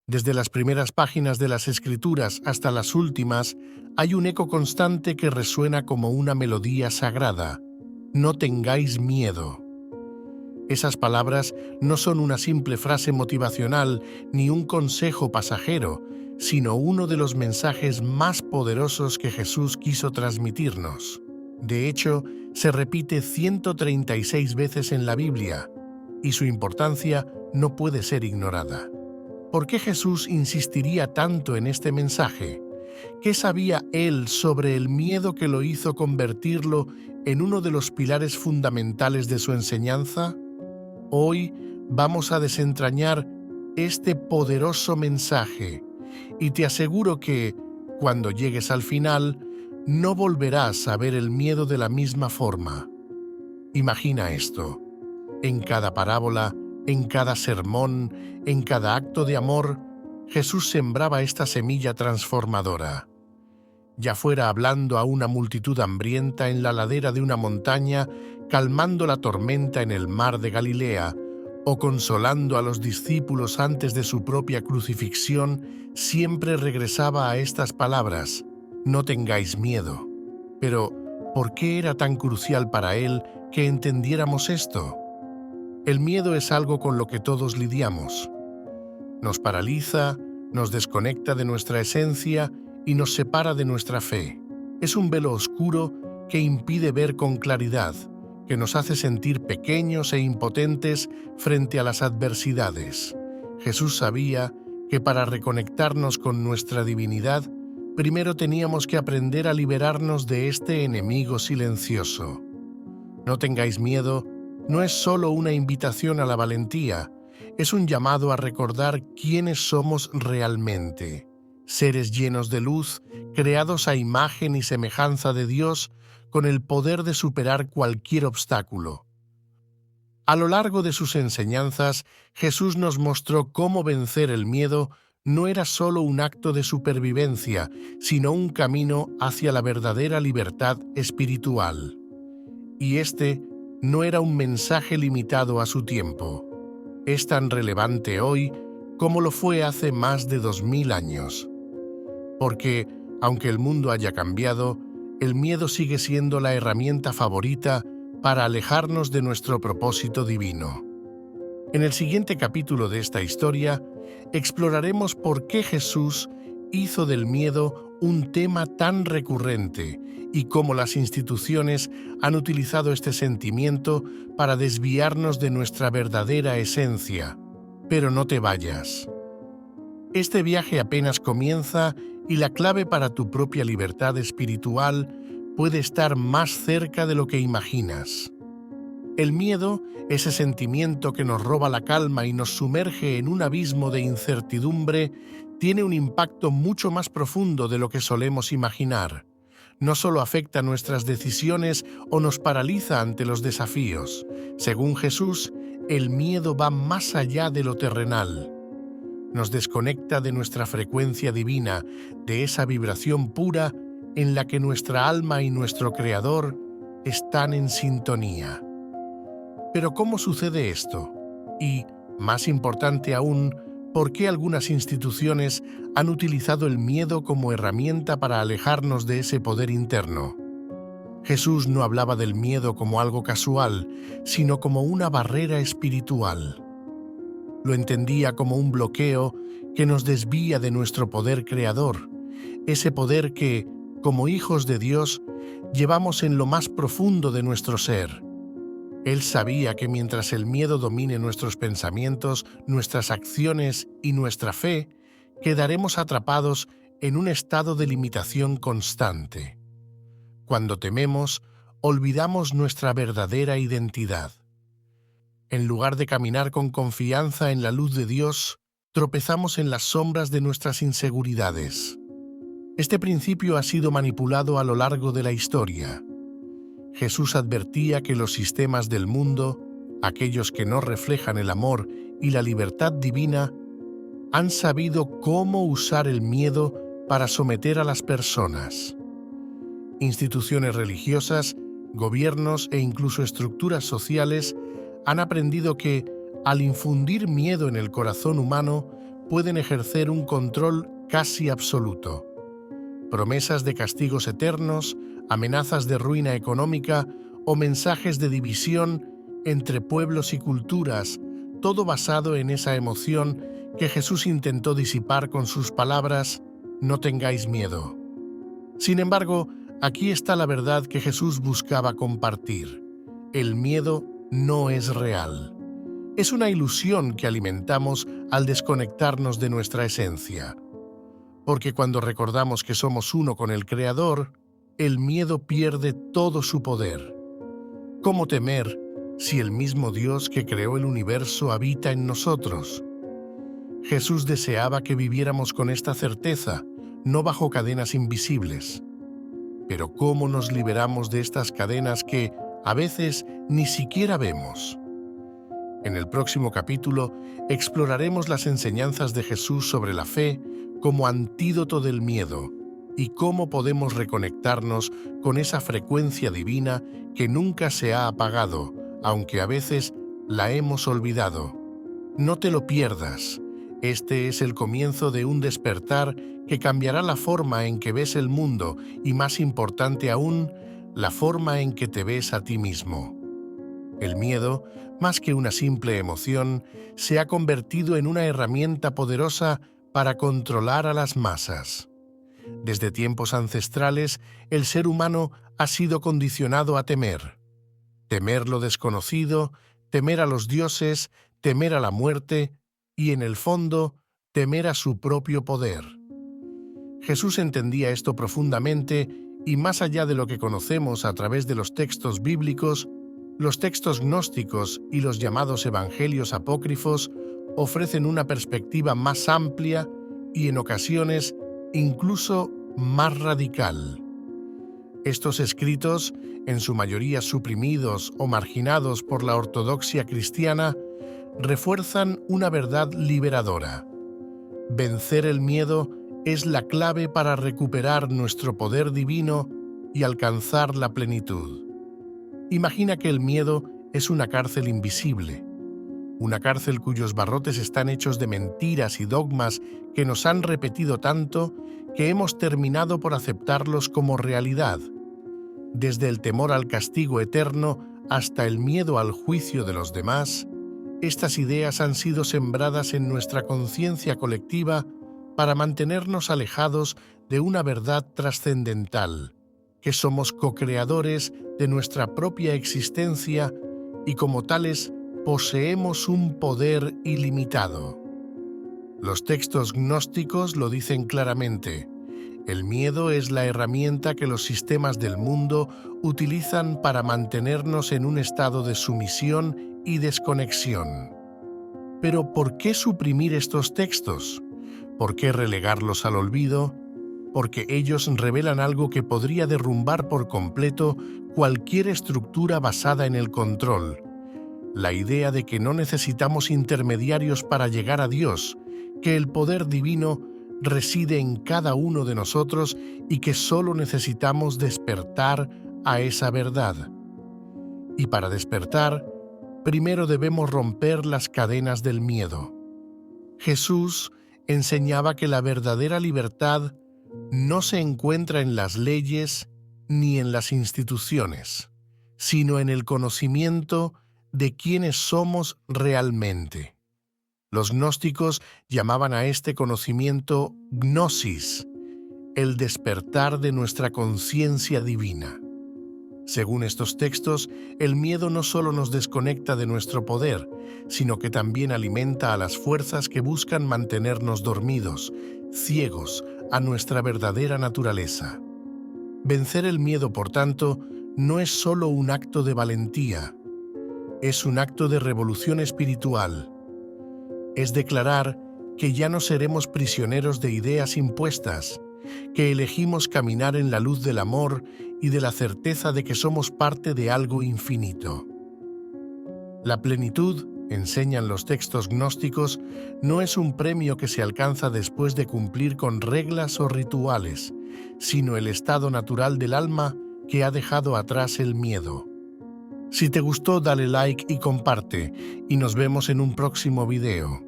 Desde las primeras páginas de las Escrituras hasta las últimas, hay un eco constante que resuena como una melodía sagrada. No tengáis miedo. Esas palabras no son una simple frase motivacional ni un consejo pasajero, sino uno de los mensajes más poderosos que Jesús quiso transmitirnos. De hecho, se repite 136 veces en la Biblia, y su importancia no puede ser ignorada. ¿Por qué Jesús insistiría tanto en este mensaje? ¿Qué sabía él sobre el miedo que lo hizo convertirlo en uno de los pilares fundamentales de su enseñanza? Hoy vamos a desentrañar este poderoso mensaje y te aseguro que, cuando llegues al final, no volverás a ver el miedo de la misma forma. Imagina esto: en cada parábola, en cada sermón, en cada acto de amor, Jesús sembraba esta semilla transformadora. Ya fuera hablando a una multitud hambrienta en la ladera de una montaña, calmando la tormenta en el mar de Galilea, o consolando a los discípulos antes de su propia crucifixión, siempre regresaba a estas palabras: no tengáis miedo. Pero, ¿por qué era tan crucial para él que entendiéramos esto? El miedo es algo con lo que todos lidiamos. Nos paraliza, nos desconecta de nuestra esencia y nos separa de nuestra fe. Es un velo oscuro que impide ver con claridad, que nos hace sentir pequeños e impotentes frente a las adversidades. Jesús sabía que para reconectarnos con nuestra divinidad, primero teníamos que aprender a liberarnos de este enemigo silencioso. No tengáis miedo no es solo una invitación a la valentía, es un llamado a recordar quiénes somos realmente. Seres llenos de luz, creados a imagen y semejanza de Dios, con el poder de superar cualquier obstáculo. A lo largo de sus enseñanzas, Jesús nos mostró cómo vencer el miedo no era solo un acto de supervivencia, sino un camino hacia la verdadera libertad espiritual. Y este no era un mensaje limitado a su tiempo. Es tan relevante hoy como lo fue hace más de 2000 años. Porque, aunque el mundo haya cambiado, el miedo sigue siendo la herramienta favorita para alejarnos de nuestro propósito divino. En el siguiente capítulo de esta historia, exploraremos por qué Jesús hizo del miedo un tema tan recurrente y cómo las instituciones han utilizado este sentimiento para desviarnos de nuestra verdadera esencia. Pero no te vayas. Este viaje apenas comienza y la clave para tu propia libertad espiritual puede estar más cerca de lo que imaginas. El miedo, ese sentimiento que nos roba la calma y nos sumerge en un abismo de incertidumbre, tiene un impacto mucho más profundo de lo que solemos imaginar. No solo afecta nuestras decisiones o nos paraliza ante los desafíos. Según Jesús, el miedo va más allá de lo terrenal. Nos desconecta de nuestra frecuencia divina, de esa vibración pura en la que nuestra alma y nuestro Creador están en sintonía. Pero ¿cómo sucede esto? Y, más importante aún, ¿por qué algunas instituciones han utilizado el miedo como herramienta para alejarnos de ese poder interno? Jesús no hablaba del miedo como algo casual, sino como una barrera espiritual. Lo entendía como un bloqueo que nos desvía de nuestro poder creador, ese poder que, como hijos de Dios, llevamos en lo más profundo de nuestro ser. Él sabía que mientras el miedo domine nuestros pensamientos, nuestras acciones y nuestra fe, quedaremos atrapados en un estado de limitación constante. Cuando tememos, olvidamos nuestra verdadera identidad. En lugar de caminar con confianza en la luz de Dios, tropezamos en las sombras de nuestras inseguridades. Este principio ha sido manipulado a lo largo de la historia. Jesús advertía que los sistemas del mundo, aquellos que no reflejan el amor y la libertad divina, han sabido cómo usar el miedo para someter a las personas. Instituciones religiosas, gobiernos e incluso estructuras sociales han aprendido que, al infundir miedo en el corazón humano, pueden ejercer un control casi absoluto. Promesas de castigos eternos, amenazas de ruina económica o mensajes de división entre pueblos y culturas, todo basado en esa emoción que Jesús intentó disipar con sus palabras: no tengáis miedo. Sin embargo, aquí está la verdad que Jesús buscaba compartir. El miedo no es real. Es una ilusión que alimentamos al desconectarnos de nuestra esencia. Porque cuando recordamos que somos uno con el Creador, el miedo pierde todo su poder. ¿Cómo temer si el mismo Dios que creó el universo habita en nosotros? Jesús deseaba que viviéramos con esta certeza, no bajo cadenas invisibles. Pero ¿cómo nos liberamos de estas cadenas que a veces ni siquiera vemos? En el próximo capítulo exploraremos las enseñanzas de Jesús sobre la fe como antídoto del miedo y cómo podemos reconectarnos con esa frecuencia divina que nunca se ha apagado, aunque a veces la hemos olvidado. No te lo pierdas. Este es el comienzo de un despertar que cambiará la forma en que ves el mundo y, más importante aún, la forma en que te ves a ti mismo. El miedo, más que una simple emoción, se ha convertido en una herramienta poderosa para controlar a las masas. Desde tiempos ancestrales, el ser humano ha sido condicionado a temer. Temer lo desconocido, temer a los dioses, temer a la muerte y, en el fondo, temer a su propio poder. Jesús entendía esto profundamente y, más allá de lo que conocemos a través de los textos bíblicos, los textos gnósticos y los llamados evangelios apócrifos ofrecen una perspectiva más amplia y, en ocasiones, incluso más radical. Estos escritos, en su mayoría suprimidos o marginados por la ortodoxia cristiana, refuerzan una verdad liberadora. Vencer el miedo es la clave para recuperar nuestro poder divino y alcanzar la plenitud. Imagina que el miedo es una cárcel invisible, una cárcel cuyos barrotes están hechos de mentiras y dogmas que nos han repetido tanto que hemos terminado por aceptarlos como realidad. Desde el temor al castigo eterno hasta el miedo al juicio de los demás, estas ideas han sido sembradas en nuestra conciencia colectiva para mantenernos alejados de una verdad trascendental, que somos co-creadores de nuestra propia existencia y, como tales, poseemos un poder ilimitado. Los textos gnósticos lo dicen claramente. El miedo es la herramienta que los sistemas del mundo utilizan para mantenernos en un estado de sumisión y desconexión. Pero ¿por qué suprimir estos textos? ¿Por qué relegarlos al olvido? Porque ellos revelan algo que podría derrumbar por completo cualquier estructura basada en el control. La idea de que no necesitamos intermediarios para llegar a Dios, que el poder divino reside en cada uno de nosotros y que solo necesitamos despertar a esa verdad. Y para despertar, primero debemos romper las cadenas del miedo. Jesús enseñaba que la verdadera libertad no se encuentra en las leyes ni en las instituciones, sino en el conocimiento de quiénes somos realmente. Los gnósticos llamaban a este conocimiento gnosis, el despertar de nuestra conciencia divina. Según estos textos, el miedo no solo nos desconecta de nuestro poder, sino que también alimenta a las fuerzas que buscan mantenernos dormidos, ciegos a nuestra verdadera naturaleza. Vencer el miedo, por tanto, no es solo un acto de valentía, es un acto de revolución espiritual. Es declarar que ya no seremos prisioneros de ideas impuestas, que elegimos caminar en la luz del amor y de la certeza de que somos parte de algo infinito. La plenitud, enseñan los textos gnósticos, no es un premio que se alcanza después de cumplir con reglas o rituales, sino el estado natural del alma que ha dejado atrás el miedo. Si te gustó, dale like y comparte, y nos vemos en un próximo video.